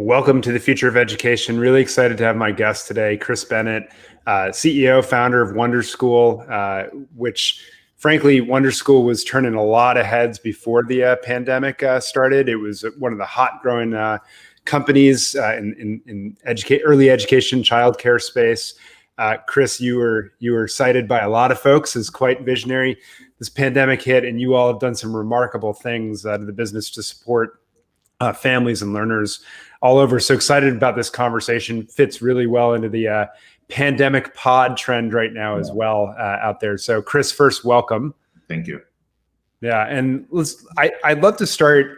Welcome to the Future of Education. Really excited to have my guest today, Chris Bennett, CEO, founder of Wonderschool, which frankly, Wonderschool was turning a lot of heads before the pandemic started. It was one of the hot growing companies in early education, childcare space. Chris, you were cited by a lot of folks as quite visionary. This pandemic hit, and you all have done some remarkable things to the business to support families and learners all over. So excited about this conversation. Fits really well into the pandemic pod trend right now as well out there. So Chris, first, welcome. Thank you. Yeah, and I'd love to start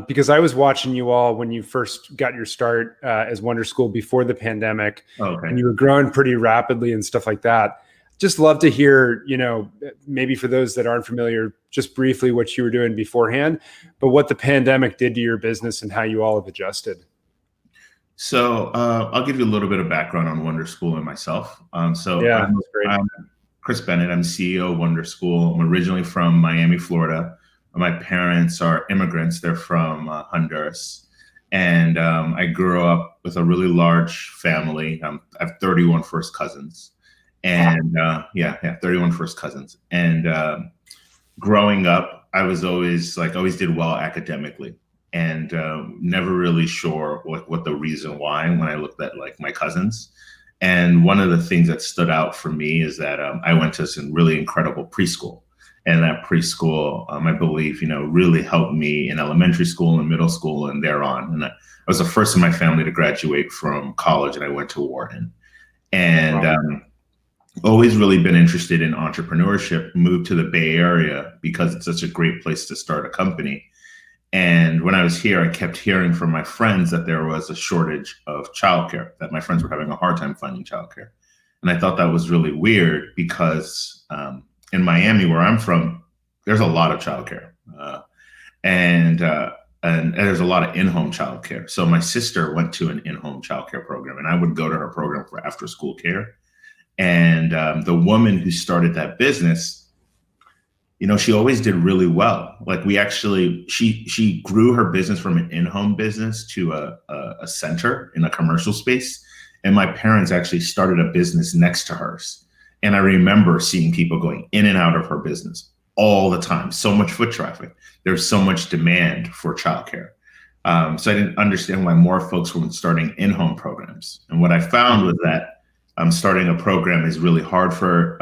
because I was watching you all when you first got your start as Wonderschool before the pandemic, and you were growing pretty rapidly and stuff like that. Just love to hear, maybe for those that aren't familiar, just briefly what you were doing beforehand, but what the pandemic did to your business and how you all have adjusted. So I'll give you a little bit of background on Wonderschool and myself. I'm Chris Bennett. I'm CEO of Wonderschool. I'm originally from Miami, Florida. My parents are immigrants. They're from Honduras. And I grew up with a really large family. I have 31 first cousins. And 31 first cousins. And growing up, I was always did well academically, and never really sure what the reason why when I looked at my cousins. And one of the things that stood out for me is that I went to some really incredible preschool, and that preschool, I believe, really helped me in elementary school and middle school and thereon. And I was the first in my family to graduate from college, and I went to Wharton. And always really been interested in entrepreneurship, moved to the Bay Area because it's such a great place to start a company. And when I was here, I kept hearing from my friends that there was a shortage of childcare, that my friends were having a hard time finding childcare. And I thought that was really weird because in Miami, where I'm from, there's a lot of childcare. And there's a lot of in-home childcare. So my sister went to an in-home childcare program, and I would go to her program for after-school care. And the woman who started that business, she always did really well. She grew her business from an in-home business to a center in a commercial space. And my parents actually started a business next to hers. And I remember seeing people going in and out of her business all the time. So much foot traffic. There's so much demand for childcare. So I didn't understand why more folks weren't starting in-home programs. And what I found was that starting a program is really hard for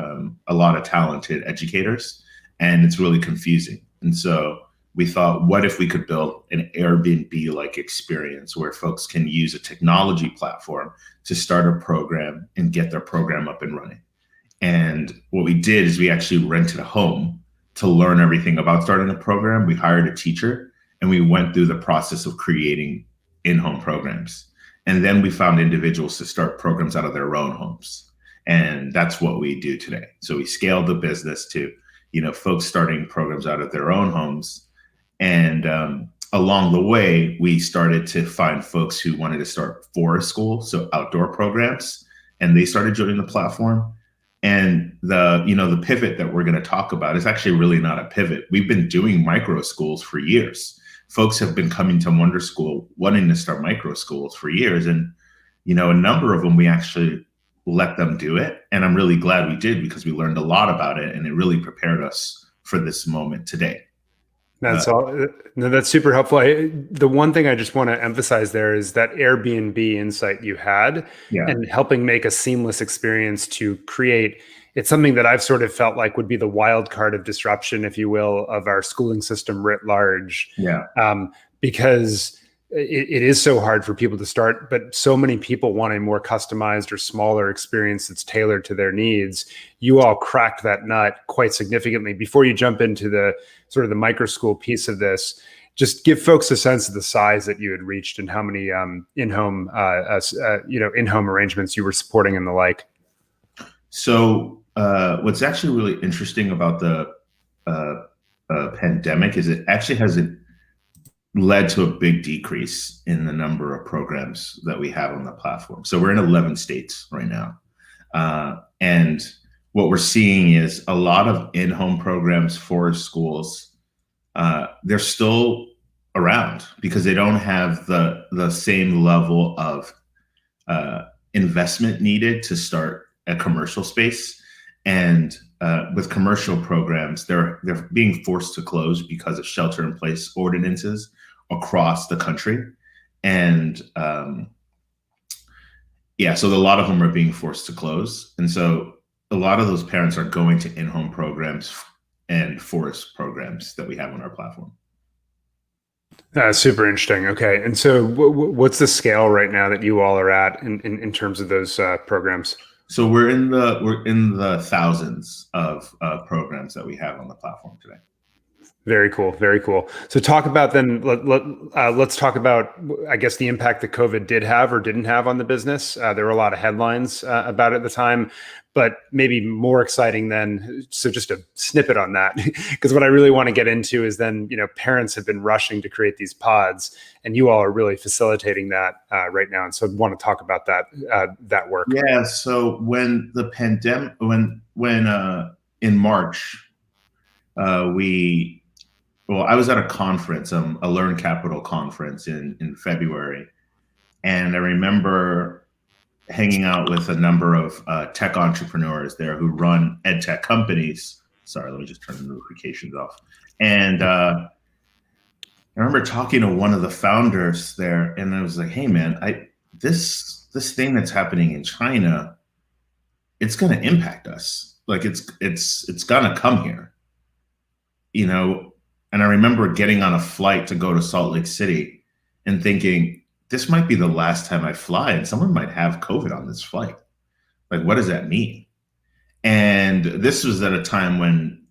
a lot of talented educators, and it's really confusing. And so we thought, what if we could build an Airbnb-like experience where folks can use a technology platform to start a program and get their program up and running? And what we did is we actually rented a home to learn everything about starting a program. We hired a teacher, and we went through the process of creating in-home programs. And then we found individuals to start programs out of their own homes. And that's what we do today. So we scaled the business to, folks starting programs out of their own homes. And along the way, we started to find folks who wanted to start forest school, so outdoor programs, and they started joining the platform. And the pivot that we're going to talk about is actually really not a pivot. We've been doing micro schools for years. Folks have been coming to Wonderschool wanting to start micro schools for years. And, a number of them, we actually let them do it. And I'm really glad we did, because we learned a lot about it, and it really prepared us for this moment today. That's super helpful. The one thing I just want to emphasize there is that Airbnb insight you had and helping make a seamless experience to create. It's something that I've sort of felt like would be the wild card of disruption, if you will, of our schooling system writ large. Because it is so hard for people to start, but so many people want a more customized or smaller experience that's tailored to their needs. You all cracked that nut quite significantly. Before you jump into the sort of the microschool piece of this, just give folks a sense of the size that you had reached and how many in-home arrangements you were supporting and the like. So what's actually really interesting about the pandemic is it actually hasn't led to a big decrease in the number of programs that we have on the platform. So we're in 11 states right now. And what we're seeing is a lot of in-home programs for schools. They're still around because they don't have the same level of investment needed to start a commercial space. And with commercial programs, they're being forced to close because of shelter-in-place ordinances across the country. And so a lot of them are being forced to close. And so a lot of those parents are going to in-home programs and forest programs that we have on our platform. Super interesting. Okay. And so what's the scale right now that you all are at in terms of those programs? So we're in the thousands of programs that we have on the platform today. Very cool. Very cool. So talk about then, let's talk about, I guess, the impact that COVID did have or didn't have on the business. There were a lot of headlines about it at the time, but maybe more exciting then. So just a snippet on that, because what I really want to get into is then, parents have been rushing to create these pods and you all are really facilitating that right now. And so I want to talk about that work. Yeah. So when the pandemic, in March, I was at a conference, a Learn Capital conference in February. And I remember hanging out with a number of tech entrepreneurs there who run ed tech companies. Sorry, let me just turn the notifications off. And I remember talking to one of the founders there, and I was like, "Hey, man, this thing that's happening in China, it's going to impact us. Like, it's going to come here, And I remember getting on a flight to go to Salt Lake City and thinking, this might be the last time I fly and someone might have COVID on this flight. Like, what does that mean? And this was at a time when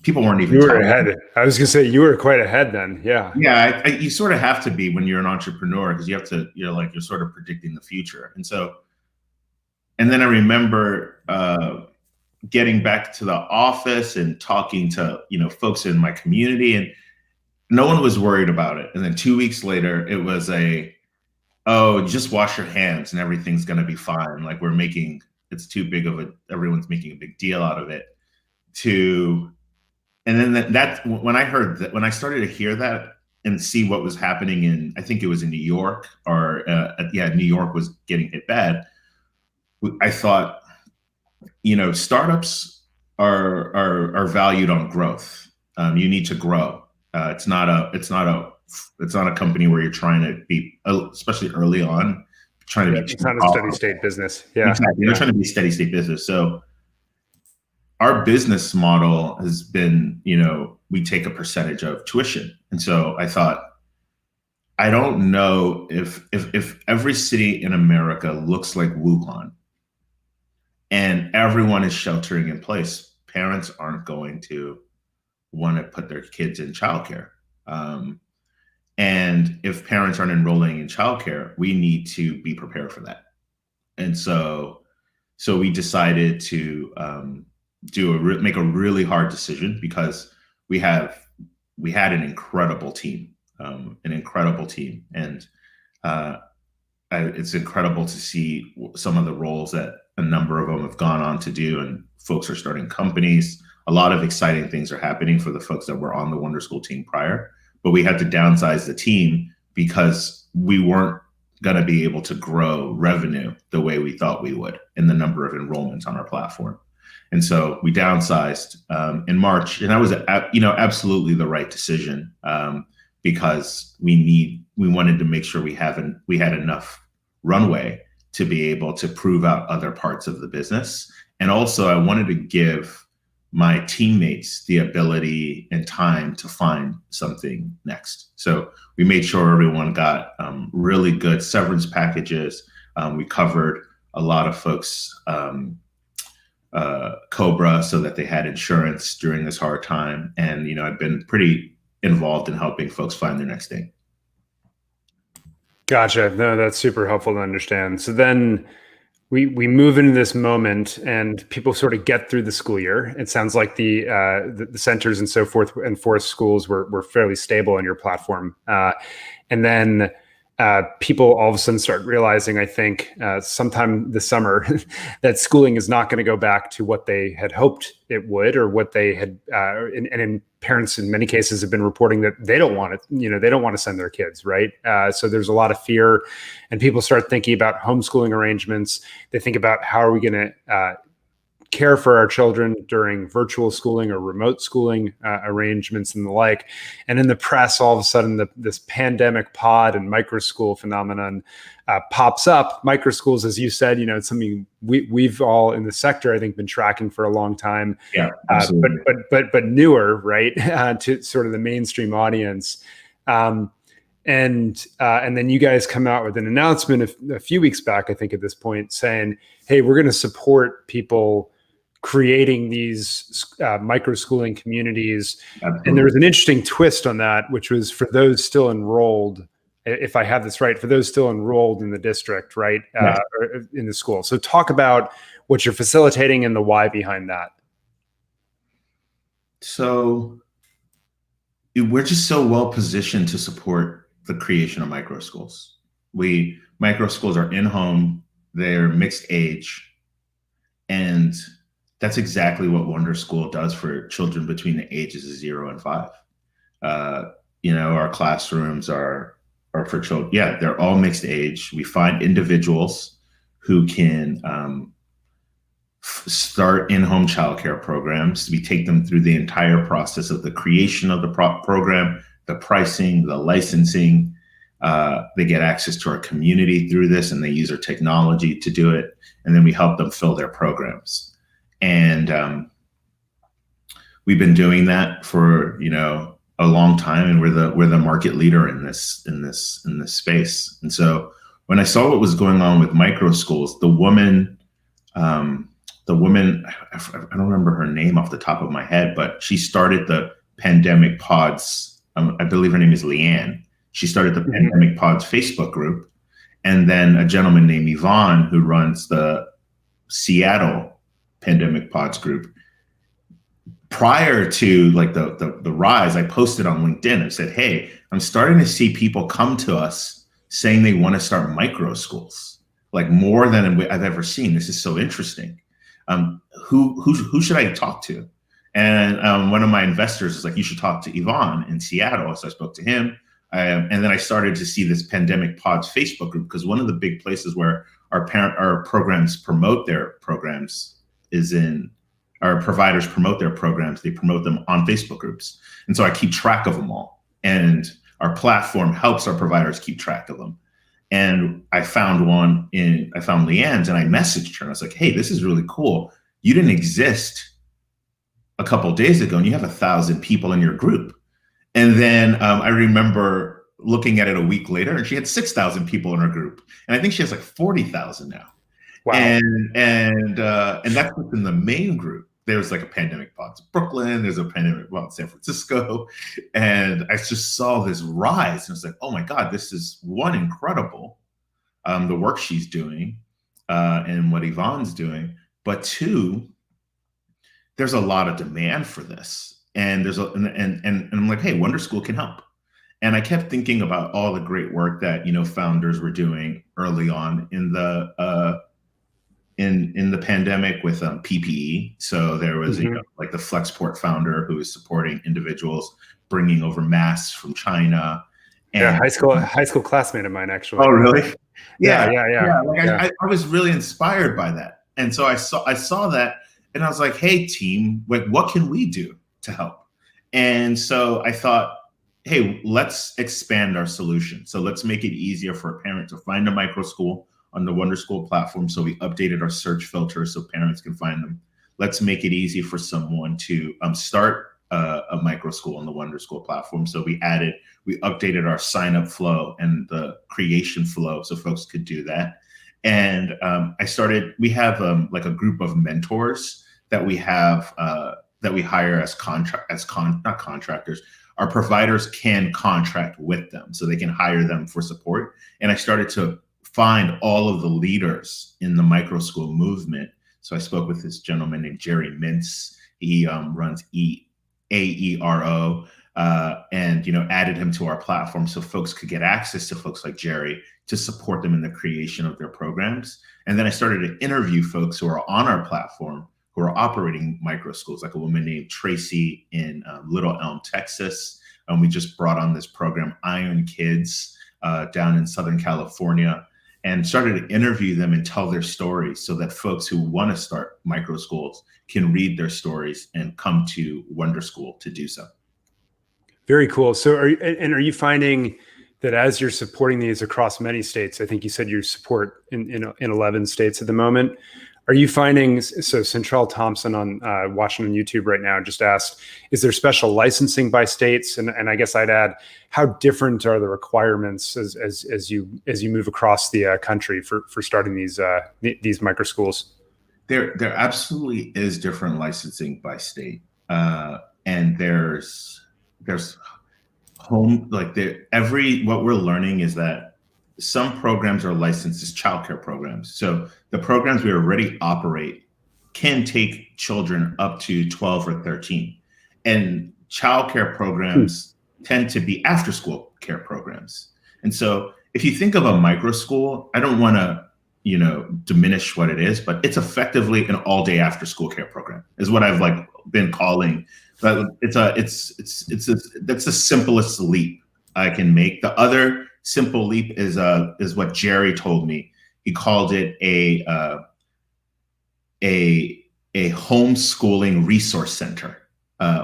people weren't even— You were ahead. I was going to say, you were quite ahead then. Yeah. Yeah. You sort of have to be when you're an entrepreneur, because you have to, you're sort of predicting the future. And then I remember getting back to the office and talking to, folks in my community, and no one was worried about it. And then 2 weeks later, it was just wash your hands and everything's going to be fine. Like, it's too big of everyone's making a big deal out of it. And then when I started to hear that and see what was happening I think it was in New York, New York was getting hit bad. I thought, startups are valued on growth. You need to grow. It's not a company where you're trying to be, especially early on, trying to be. It's not a steady state business. Yeah, exactly. You're trying to be a steady state business. So our business model has been, we take a percentage of tuition, and so I thought, I don't know if every city in America looks like Wuhan, and everyone is sheltering in place, parents aren't going to want to put their kids in childcare. And if parents aren't enrolling in childcare, we need to be prepared for that. And so we decided to make a really hard decision, because we had an incredible team, and it's incredible to see some of the roles that a number of them have gone on to do, and folks are starting companies. A lot of exciting things are happening for the folks that were on the Wonderschool team prior, but we had to downsize the team because we weren't going to be able to grow revenue the way we thought we would in the number of enrollments on our platform. And so we downsized in March, and that was absolutely the right decision, because we wanted to make sure we had enough runway to be able to prove out other parts of the business. And also, I wanted to give my teammates the ability and time to find something next. So we made sure everyone got really good severance packages. We covered a lot of folks' COBRA so that they had insurance during this hard time. And, I've been pretty involved in helping folks find their next thing. Gotcha. No, that's super helpful to understand. So then we move into this moment, and people sort of get through the school year. It sounds like the centers and so forth and forest schools were fairly stable on your platform, and then people all of a sudden start realizing, I think, sometime this summer, that schooling is not going to go back to what they had hoped it would, or what they had, and in parents in many cases have been reporting that they don't want they don't want to send their kids, right? So there's a lot of fear, and people start thinking about homeschooling arrangements. They think about how are we going to care for our children during virtual schooling or remote schooling arrangements and the like. And in the press, all of a sudden, this pandemic pod and microschool phenomenon pops up. Microschools, as you said, it's something we've all in the sector, I think, been tracking for a long time. Yeah, but newer, right, to sort of the mainstream audience. And then you guys come out with an announcement a few weeks back, I think at this point, saying, hey, we're going to support people creating these microschooling communities. Absolutely. And there was an interesting twist on that, which was for those still enrolled, if I have this right, for those still enrolled in the district, right, yes. Or in the school. So talk about what you're facilitating and the why behind that. So we're just so well positioned to support the creation of microschools. Microschools are in-home, they're mixed age, and that's exactly what Wonderschool does for children between the ages of 0 and 5. Our classrooms are for children. Yeah, they're all mixed age. We find individuals who can start in-home childcare programs. We take them through the entire process of the creation of the program, the pricing, the licensing. They get access to our community through this, and they use our technology to do it. And then we help them fill their programs. And we've been doing that for a long time, and we're the market leader in this space. And so when I saw what was going on with microschools, the woman, I don't remember her name off the top of my head, but she started the Pandemic Pods. I believe her name is Leanne. She started the Pandemic Pods Facebook group, and then a gentleman named Yvonne, who runs the Seattle Pandemic Pods group. Prior to the rise, I posted on LinkedIn and said, hey, I'm starting to see people come to us saying they want to start micro schools, like more than I've ever seen. This is so interesting. Who should I talk to? And one of my investors is like, you should talk to Yvonne in Seattle. So I spoke to him. And then I started to see this Pandemic Pods Facebook group, because one of the big places where our programs promote their programs our providers promote their programs. They promote them on Facebook groups. And so I keep track of them all. And our platform helps our providers keep track of them. And I found Leanne's, and I messaged her and I was like, hey, this is really cool. You didn't exist a couple of days ago and you have 1,000 people in your group. And then I remember looking at it a week later, and she had 6,000 people in her group. And I think she has like 40,000 now. Wow. And that's within the main group. There's like a Pandemic Pods Brooklyn, there's a Pandemic Pods San Francisco. And I just saw this rise. And I was like, oh my God, this is one, incredible, the work she's doing and what Yvonne's doing. But two, there's a lot of demand for this. And and I'm like, hey, Wonderschool can help. And I kept thinking about all the great work that, founders were doing early on in the pandemic with PPE. So there was like the Flexport founder who was supporting individuals bringing over masks from China. And, high school classmate of mine, actually. Oh, really? Yeah. I was really inspired by that. And so I saw that, and I was like, hey, team, what can we do to help? And so I thought, hey, let's expand our solution. So let's make it easier for a parent to find a micro school on the Wonderschool platform. So we updated our search filter so parents can find them. Let's make it easy for someone to start a micro school on the Wonderschool platform. So we updated our sign up flow and the creation flow so folks could do that. And we have like a group of mentors that we have that we hire not contractors. Our providers can contract with them, so they can hire them for support. And I started to find all of the leaders in the micro school movement. So I spoke with this gentleman named Jerry Mintz. He runs AERO, and added him to our platform so folks could get access to folks like Jerry to support them in the creation of their programs. And then I started to interview folks who are on our platform who are operating micro schools, like a woman named Tracy in Little Elm, Texas. And we just brought on this program, Iron Kids, down in Southern California, and started to interview them and tell their stories so that folks who want to start micro schools can read their stories and come to Wonderschool to do so. Very cool. So are you finding that as you're supporting these across many states, I think you said you support in 11 states at the moment, are you finding, so Central Thompson on watching on YouTube right now just asked, is there special licensing by states? And I guess I'd add, how different are the requirements as you move across the country for starting these micro schools? There absolutely is different licensing by state, and there's home, like what we're learning is that some programs are licensed as childcare programs. So the programs we already operate can take children up to 12 or 13. And childcare programs tend to be after school care programs. And so if you think of a micro school, I don't want to, diminish what it is, but it's effectively an all day after school care program is what I've been calling. But that's the simplest leap I can make. The other simple leap is what Jerry told me. He called it a homeschooling resource center,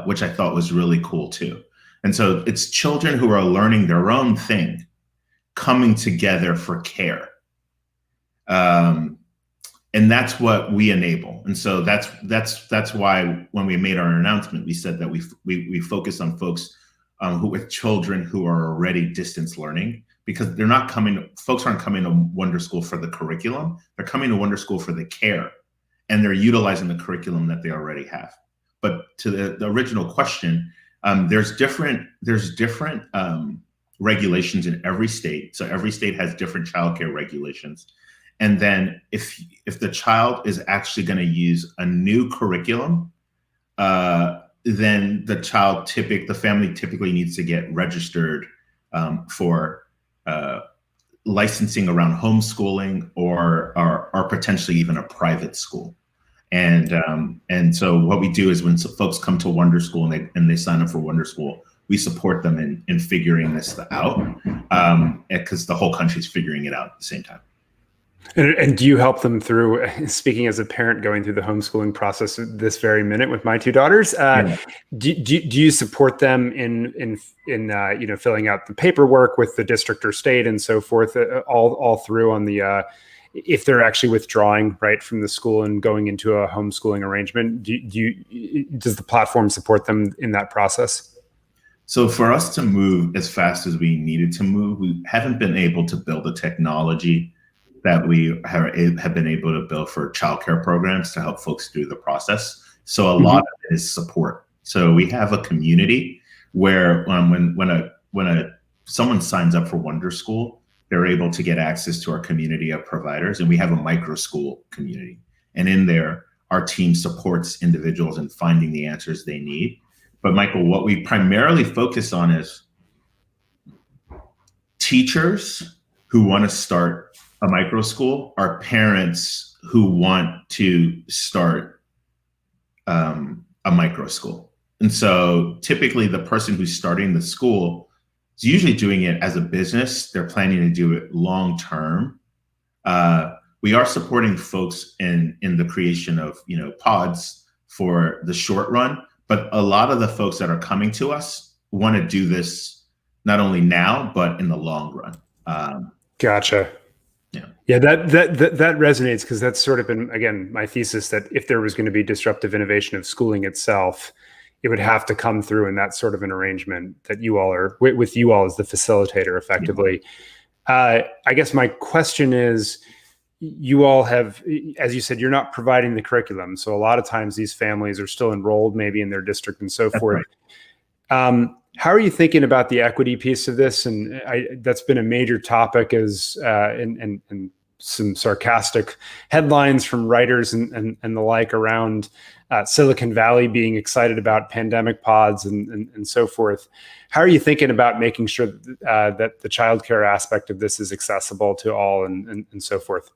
which I thought was really cool too. And so it's children who are learning their own thing, coming together for care. And that's what we enable. And so that's why when we made our announcement, we said that we focus on folks with children who are already distance learning, because folks aren't coming to Wonderschool for the curriculum. They're coming to Wonderschool for the care, and they're utilizing the curriculum that they already have. But to the original question, there's different regulations in every state. So every state has different childcare regulations. And then if the child is actually going to use a new curriculum, then the family typically needs to get registered for licensing around homeschooling or potentially even a private school. And so what we do is when folks come to Wonderschool and they sign up for Wonderschool, we support them in figuring this out, because the whole country's figuring it out at the same time. And do you help them through, speaking as a parent going through the homeschooling process this very minute with my two daughters, do you support them in filling out the paperwork with the district or state and so forth, all through on the, if they're actually withdrawing right from the school and going into a homeschooling arrangement, does the platform support them in that process? So for us to move as fast as we needed to move, we haven't been able to build a technology that we have been able to build for childcare programs to help folks through the process. So a lot of it is support. So we have a community where when someone signs up for Wonderschool, they're able to get access to our community of providers, and we have a micro school community. And in there, our team supports individuals in finding the answers they need. But Michael, what we primarily focus on is teachers who want to start a micro school are parents who want to start a micro school. And so typically the person who's starting the school is usually doing it as a business. They're planning to do it long term. We are supporting folks in the creation of pods for the short run, but a lot of the folks that are coming to us want to do this not only now, but in the long run. Gotcha. Yeah, that resonates, because that's sort of been, again, my thesis, that if there was going to be disruptive innovation of schooling itself, it would have to come through in that sort of an arrangement that you all are with you all as the facilitator effectively. Yeah. I guess my question is, you all have, as you said, you're not providing the curriculum. So a lot of times these families are still enrolled maybe in their district and so forth. Right. How are you thinking about the equity piece of this? And that's been a major topic and some sarcastic headlines from writers and the like around Silicon Valley being excited about pandemic pods and so forth. How are you thinking about making sure that the childcare aspect of this is accessible to all and so forth?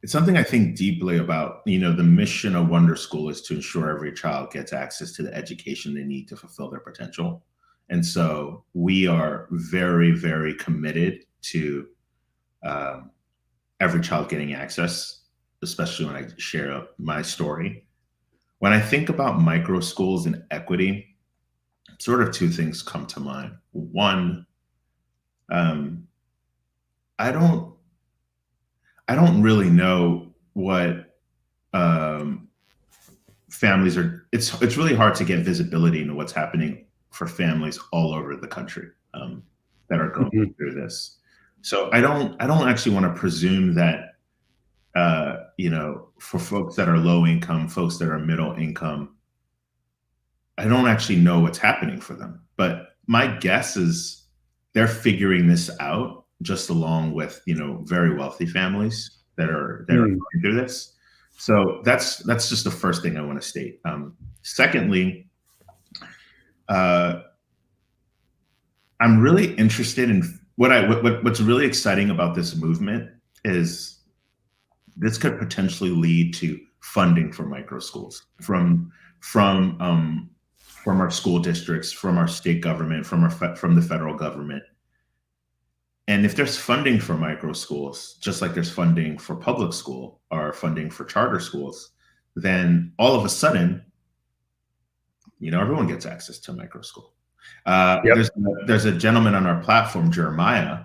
It's something I think deeply about. You know, the mission of Wonderschool is to ensure every child gets access to the education they need to fulfill their potential. And so we are very, very committed to every child getting access, especially when I share my story. When I think about micro schools and equity, sort of two things come to mind. One, I don't really know what families are. It's really hard to get visibility into what's happening for families all over the country that are going through this. So I don't actually want to presume that for folks that are low income, folks that are middle income, I don't actually know what's happening for them. But my guess is they're figuring this out just along with very wealthy families that are going through this. So that's just the first thing I want to state. Secondly, I'm really interested in what's really exciting about this movement is this could potentially lead to funding for micro schools from our school districts, from our state government, from the federal government. And if there's funding for micro schools, just like there's funding for public school or funding for charter schools, then all of a sudden, everyone gets access to a micro school. There's a gentleman on our platform, Jeremiah.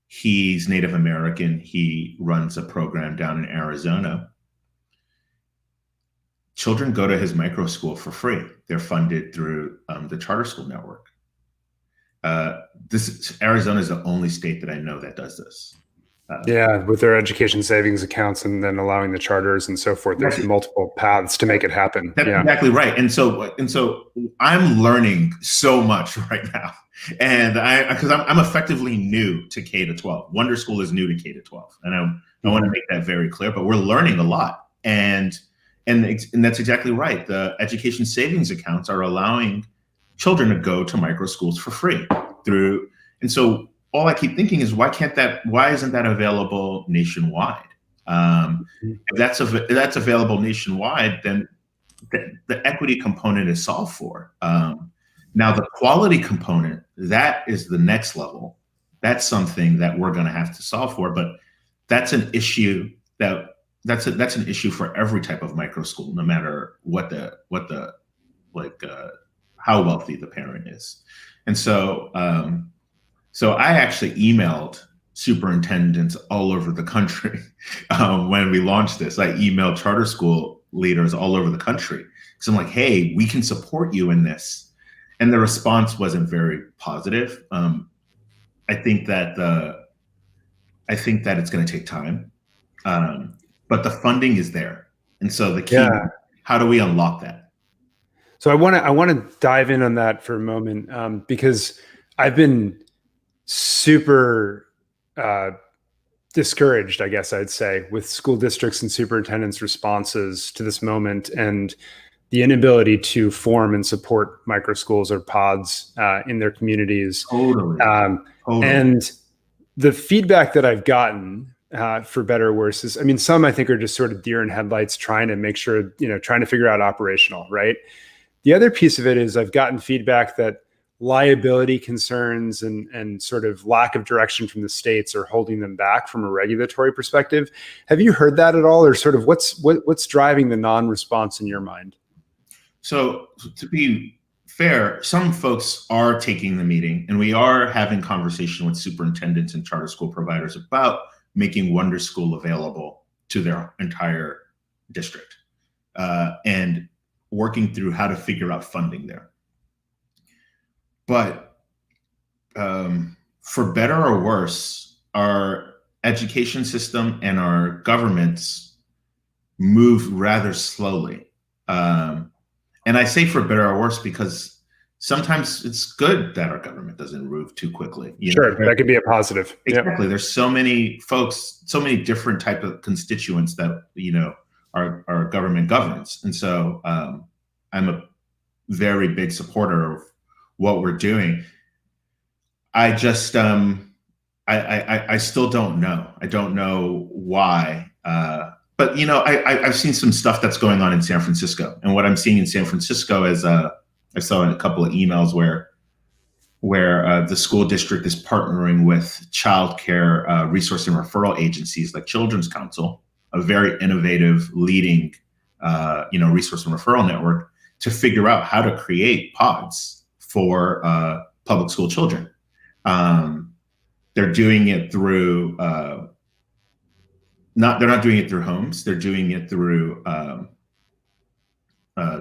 He's Native American. He runs a program down in Arizona. Children go to his micro school for free. They're funded through the charter school network. Arizona is the only state that I know that does this. With their education savings accounts and then allowing the charters and so forth. There's multiple paths to make it happen. That's exactly right. And so I'm learning so much right now. And because I'm effectively new to K-12. Wonderschool is new to K-12. And I want to make that very clear, but we're learning a lot. And that's exactly right. The education savings accounts are allowing children to go to micro schools for free and so all I keep thinking is why isn't that available nationwide? If that's available nationwide, then the equity component is solved for. Now the quality component, that is the next level. That's something that we're going to have to solve for, but that's an issue that's an issue for every type of micro school, no matter how wealthy the parent is. And so I actually emailed superintendents all over the country when we launched this. I emailed charter school leaders all over the country. So I'm like, hey, we can support you in this. And the response wasn't very positive. I think that it's going to take time, but the funding is there. And so the key, how do we unlock that? So I want to dive in on that for a moment because I've been super discouraged, I guess I'd say, with school districts and superintendents' responses to this moment and the inability to form and support micro schools or pods in their communities. Totally. And the feedback that I've gotten, for better or worse, is, some I think are just sort of deer in headlights trying to make sure, trying to figure out operational, right? The other piece of it is I've gotten feedback that liability concerns and sort of lack of direction from the states are holding them back from a regulatory perspective. Have you heard that at all, or sort of what's driving the non-response in your mind? So to be fair, some folks are taking the meeting, and we are having conversation with superintendents and charter school providers about making Wonderschool available to their entire district and working through how to figure out funding there. But for better or worse, our education system and our governments move rather slowly. And I say for better or worse because sometimes it's good that our government doesn't move too quickly. That could be a positive. Exactly. Yep. There's so many folks, so many different type of constituents that our government governs, and so I'm a very big supporter of what we're doing. I just I still don't know. I don't know why But I've seen some stuff that's going on in San Francisco, and what I'm seeing in San Francisco is I saw in a couple of emails where the school district is partnering with childcare resource and referral agencies like Children's Council, a very innovative, leading resource and referral network, to figure out how to create pods for public school children. They're doing it through they're not doing it through homes. They're doing it through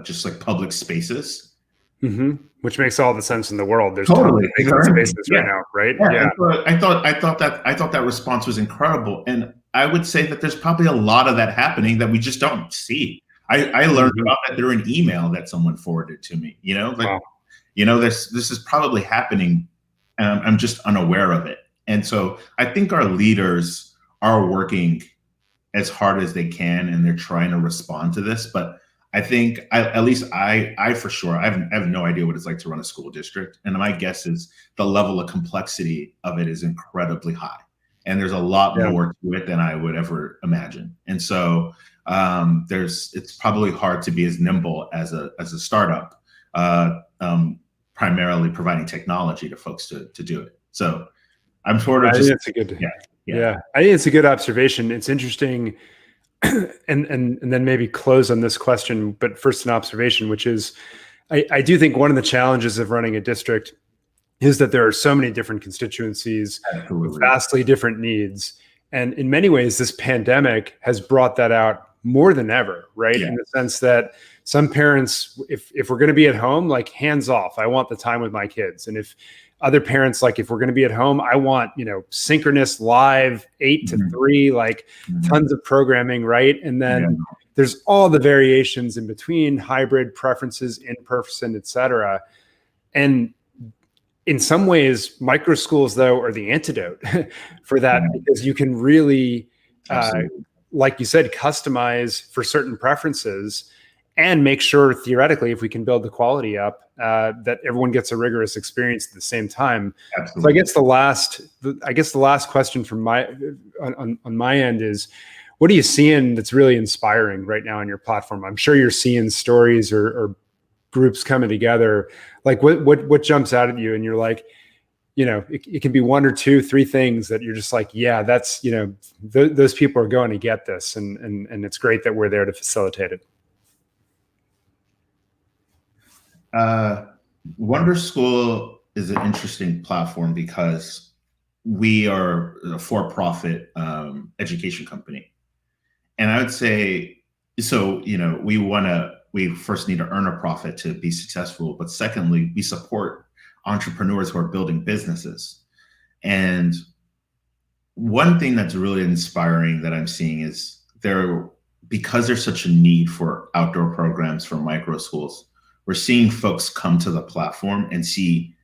just like public spaces. Mm-hmm. Which makes all the sense in the world. There's totally tons of spaces right now, right? Yeah. I thought that response was incredible, and I would say that there's probably a lot of that happening that we just don't see. I learned about that through an email that someone forwarded to me. Wow. This is probably happening. I'm just unaware of it, and so I think our leaders are working as hard as they can, and they're trying to respond to this. But I think I for sure, I have no idea what it's like to run a school district. And my guess is the level of complexity of it is incredibly high. And there's a lot more to it than I would ever imagine. And so it's probably hard to be as nimble as a startup, primarily providing technology to folks to do it. So I'm sort of I think it's a good observation. It's interesting. And then maybe close on this question, but first an observation, which is, I do think one of the challenges of running a district is that there are so many different constituencies, with vastly different needs. And in many ways, this pandemic has brought that out more than ever, right? Yeah. In the sense that some parents, if we're going to be at home, like hands off, I want the time with my kids. And if other parents, like if we're going to be at home, I want, synchronous live 8 to 3, like tons of programming, right? And then there's all the variations in between, hybrid preferences, in person, et cetera. And in some ways, microschools, though, are the antidote for that, because you can really, like you said, customize for certain preferences and make sure, theoretically, if we can build the quality up, that everyone gets a rigorous experience at the same time. Absolutely. So I guess the last question from on my end is, what are you seeing that's really inspiring right now on your platform? I'm sure you're seeing stories or groups coming together. Like what jumps out at you, and you're like, it can be 1 or 2, 3 things that you're just like, yeah, that's those people are going to get this, and it's great that we're there to facilitate it. Wonderschool is an interesting platform because we are a for-profit education company. And I would say, so, we first need to earn a profit to be successful. But secondly, we support entrepreneurs who are building businesses. And one thing that's really inspiring that I'm seeing is because there's such a need for outdoor programs for micro schools, we're seeing folks come to the platform and see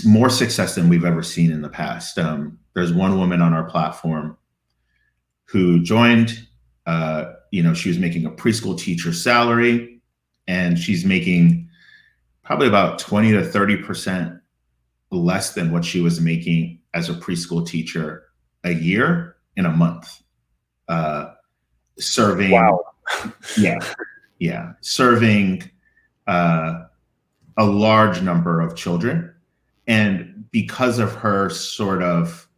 more success than we've ever seen in the past. There's one woman on our platform who joined, she was making a preschool teacher salary, and she's making probably about 20 to 30% less than what she was making as a preschool teacher a year in a month. Serving. Wow. Serving a large number of children. And because of her sort of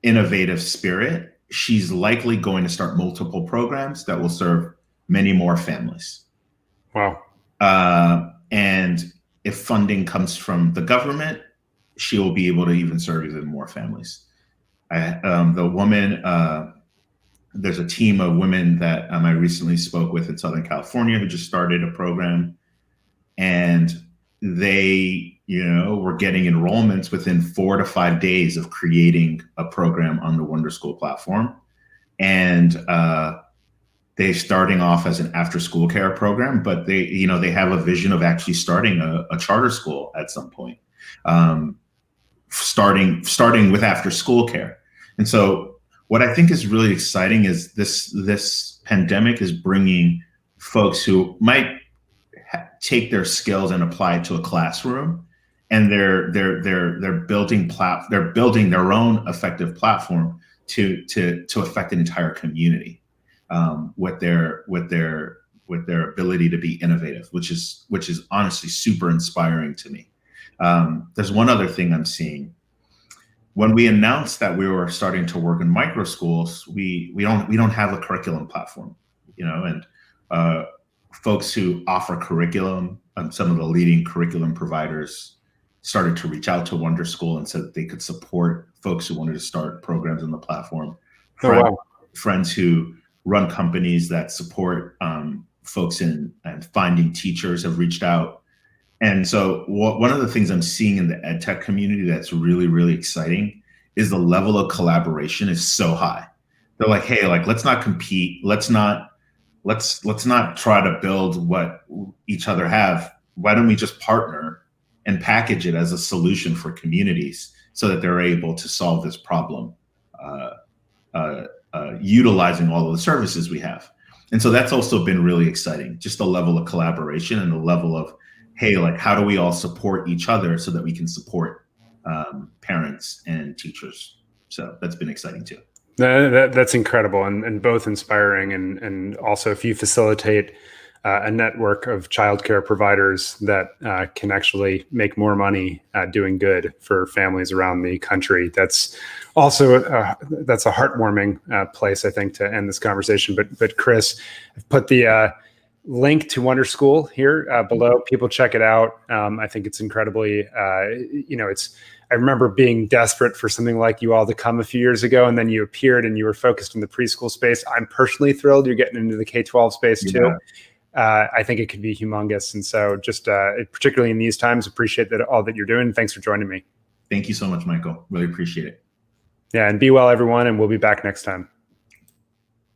innovative spirit, she's likely going to start multiple programs that will serve many more families. Wow. And if funding comes from the government, she will be able to even serve even more families. The woman, there's a team of women that I recently spoke with in Southern California who just started a program, and they, were getting enrollments within 4 to 5 days of creating a program on the Wonderschool platform. And they're starting off as an after-school care program, but they have a vision of actually starting a charter school at some point, starting with after-school care. And so what I think is really exciting is this pandemic is bringing folks who might take their skills and apply it to a classroom, and they're building their own effective platform to affect an entire community with their ability to be innovative, which is honestly super inspiring to me. There's one other thing I'm seeing. When we announced that we were starting to work in microschools, we don't have a curriculum platform, and folks who offer curriculum, some of the leading curriculum providers started to reach out to Wonderschool and said that they could support folks who wanted to start programs on the platform. Friends who run companies that support folks in and finding teachers have reached out. And so one of the things I'm seeing in the ed tech community that's really, really exciting is the level of collaboration is so high. They're like, hey, let's not compete. Let's not try to build what each other have. Why don't we just partner and package it as a solution for communities so that they're able to solve this problem, utilizing all of the services we have. And so that's also been really exciting, just the level of collaboration and the level of, hey, how do we all support each other so that we can support parents and teachers? So that's been exciting too. That's incredible and both inspiring and also if you facilitate a network of childcare providers that can actually make more money doing good for families around the country. That's also that's a heartwarming place, I think, to end this conversation. But Chris, I've put the link to Wonderschool here below. People check it out. I think it's incredibly, I remember being desperate for something like you all to come a few years ago, and then you appeared and you were focused in the preschool space. I'm personally thrilled you're getting into the K-12 space too. I think it could be humongous. And so just particularly in these times, appreciate all that you're doing. Thanks for joining me. Thank you so much, Michael. Really appreciate it. Yeah, and be well, everyone, and we'll be back next time.